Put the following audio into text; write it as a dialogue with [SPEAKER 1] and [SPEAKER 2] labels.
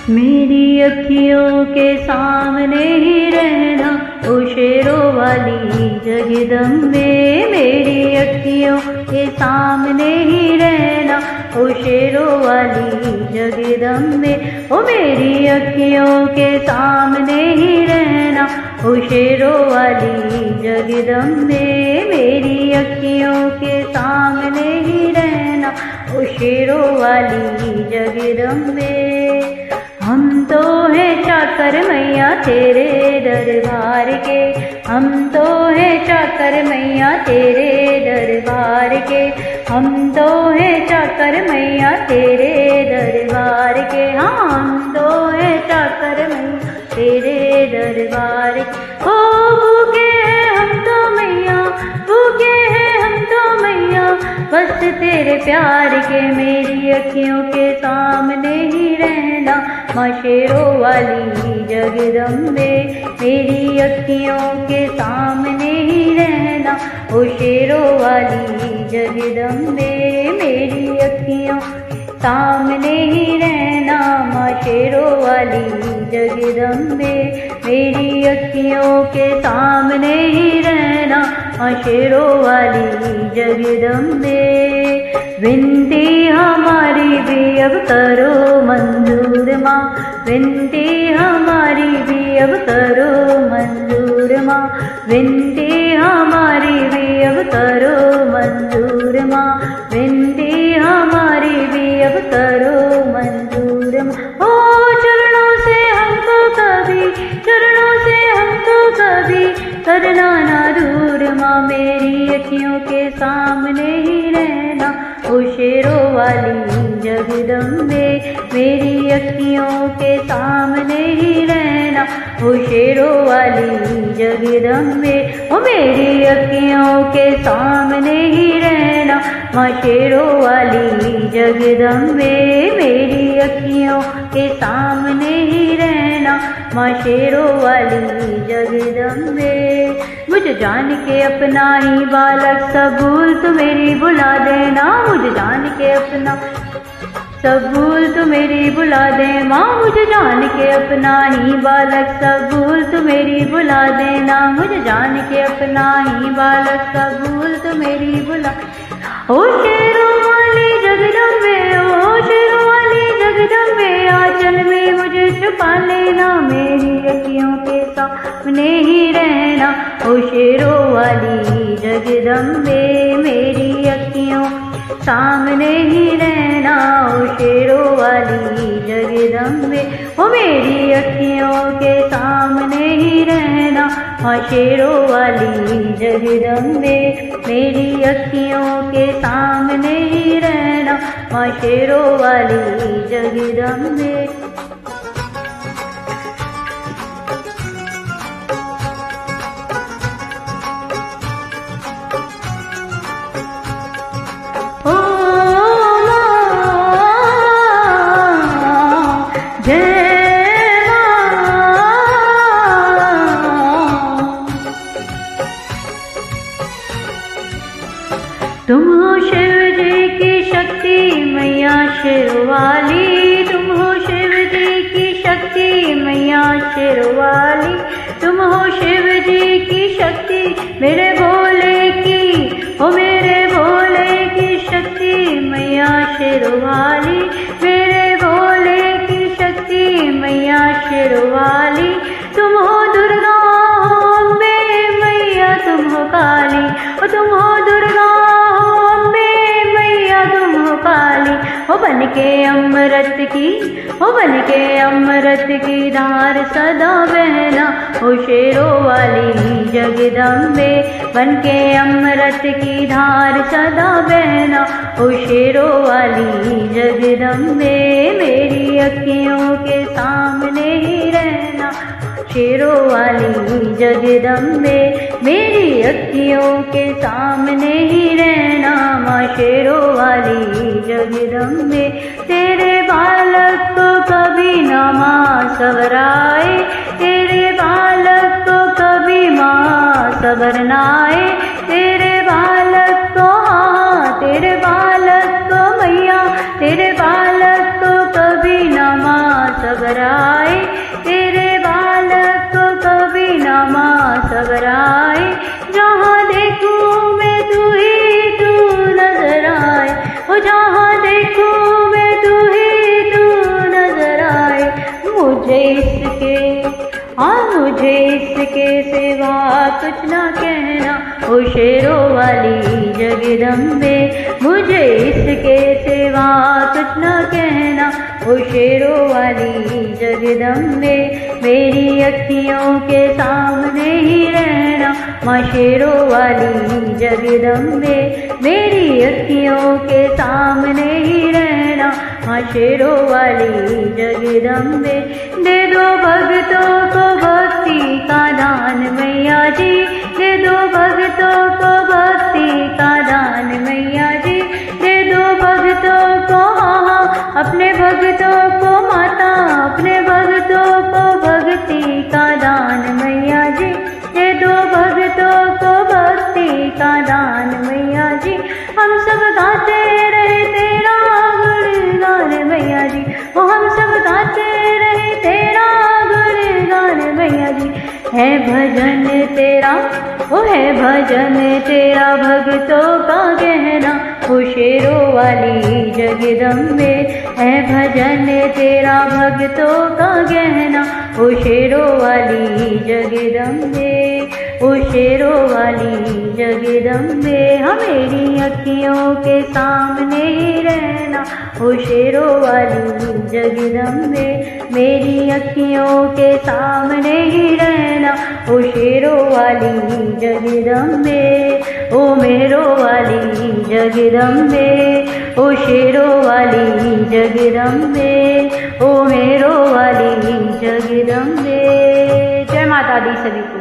[SPEAKER 1] मेरी अखियों के सामने ही रहना ओ शेरों वाली जगदम्बे। मेरी अखियों के सामने ही रहना ओ शेरों वाली जगदम्बे। ओ मेरी अखियों के सामने ही रहना ओ शेरों वाली जगदम्बे। मेरी अखियों के सामने ही रहना ओ शेरों वाली जगदम्बे। हम तो हैं चाकर मैया तेरे दरबार के, हम तो हैं चाकर मैया तेरे दरबार के, हम तो हैं चाकर मैया तेरे दरबार के। हाँ हम तो हैं चाकर मैया तेरे दरबार के। ओ भूखे हैं हम तो मैया, भूखे हैं हम तो मैया बस तेरे प्यार के। मेरी अखियों के सामने ही रहना माँ शेरों वाली जगदम्बे। मेरी अखियों के सामने ही रहना ओ शेरों वाली जगदम्बे। मेरी अखियों सामने ही रहना माँ शेरों वाली जगदम्बे। मेरी अखियों के सामने ही रहना माँ शेरों वाली जगदम्बे। विनती हमारी भी अब करो मंजूर माँ, विनती हमारी भी अब करो मंजूर माँ, विनती हमारी भी अब करो मंजूर माँ, विनती हमारी भी अब करो मंजूर माँ। ओ चरणों से हमको कभी, चरणों से हमको कभी करना ना दूर माँ। मेरी अखियों के सामने ही रहना ओ शेरों वाली जगदम्बे। मेरी अखियों के सामने ही रहना ओ शेरों वाली जगदम्बे। ओ मेरी अखियों के सामने ही रहना माँ शेरों वाली जगदम्बे। मेरी अखियों के सामने ही रहना माँ शेरों वाली जगदम्बे। मुझे जान के अपना ही बालक सब भूल तू मेरी बुला देना, मुझे जान के अपना सब भूल तू मेरी बुला दे माँ। मुझे जान के अपना ही बालक सब भूल तू मेरी बुला देना, मुझे जान के अपना ही बालक सब भूल तू मेरी बुला। ओ शेरों वाली जगदम्बे, ओ शेरों वाली जगदम्बे आंचल में मुझे छुपा लेना। मेरी अखियों के सामने ही रहना ओ शेरों वाली जगदम्बे। मेरी अखियों सामने ही रहना ओ शेरों वाली जगदम्बे। ओ मेरी अखियों के सामने ही रहना माँ शेरों वाली जगदम्बे। मेरी अखियों के सामने ही रहना माँ शेरों वाली जगदम्बे। तुम हो शिव जी की शक्ति मैया शेरवाली, तुम हो शिव जी की शक्ति मैया शेरवाली, तुम हो शिव जी की शक्ति मेरे भोले की, ओ मेरे भोले की शक्ति मैया शेरवाली, मेरे भोले की शक्ति मैया शेरवाली। तुम हो दुर्गा हो अम्बे मैया, तुम हो काली, ओ तुम हो दुर्गा ओ बनके अमृत की, ओ बनके अमृत की धार सदा बहना ओ शेरों वाली जगदम्बे। बनके अमृत की धार सदा बहना ओ शेरों वाली जगदम्बे, मेरी अखियों के सामने ही रहना शेरों वाली जगदम्बे, मेरी अखियों के सामने ही रहना माँ शेरों वाली जगदम्बे। तेरे बालक को कभी न माँ सबराए, तेरे बालक को कभी माँ सबर न आए, तेरे बालक को हाँ तेरे बालक को मैया, तेरे बालक को कभी न माँ सबर आए, तेरे बालक को कभी न माँ सबर आए। जहाँ देखूँ मैं तू ही तू नजर आए, ओ जहाँ देखूँ मैं तू ही तू नजर आए। मुझे इसके मुझे इसके सिवा कुछ ना कहना ओ शेरों वाली जगदम्बे, मुझे इसके सिवा कुछ ना कहना ओ शेरों वाली जगदम्बे, मेरी अखियों के सामने ही रहना माँ शेरों वाली जगदम्बे, मेरी अखियों के सामने ही रहना माँ शेरों वाली जगदम्बे। दे दो भक्तों को भक्ति का दान मैया जी, दे दो भक्तों को भक्ति का दान मैया जी, दे दो भक्तों को हाँ अपने भक्तों को माता, अपने भक्तों को भक्ति का दान मैया जी, दे दो भक्तों को भक्ति का दान मैया जी। हम सब गाते रहे तेरा गुणगान मैया जी, ओ हम सब गाते रहे तेरा गुणगान मैया जी। है भजन तेरा ओ है भजन तेरा भक्तों का गहना ओ शेरों वाली जगदम्बे, है भजन तेरा भक्तों का गहना ओ शेरों वाली जगदम्बे, ओ शेरों वाली जगदम्बे। मेरी अखियों के सामने ही रहना ओ शेरों वाली जगदम्बे, मेरी अखियों के सामने ही रहना ओ शेरों वाली जगदम्बे, ओ मेरों वाली जगदम्बे, ओ शेरों वाली जगदम्बे, ओ मेरों वाली जगदम्बे। जय माता दी सभी।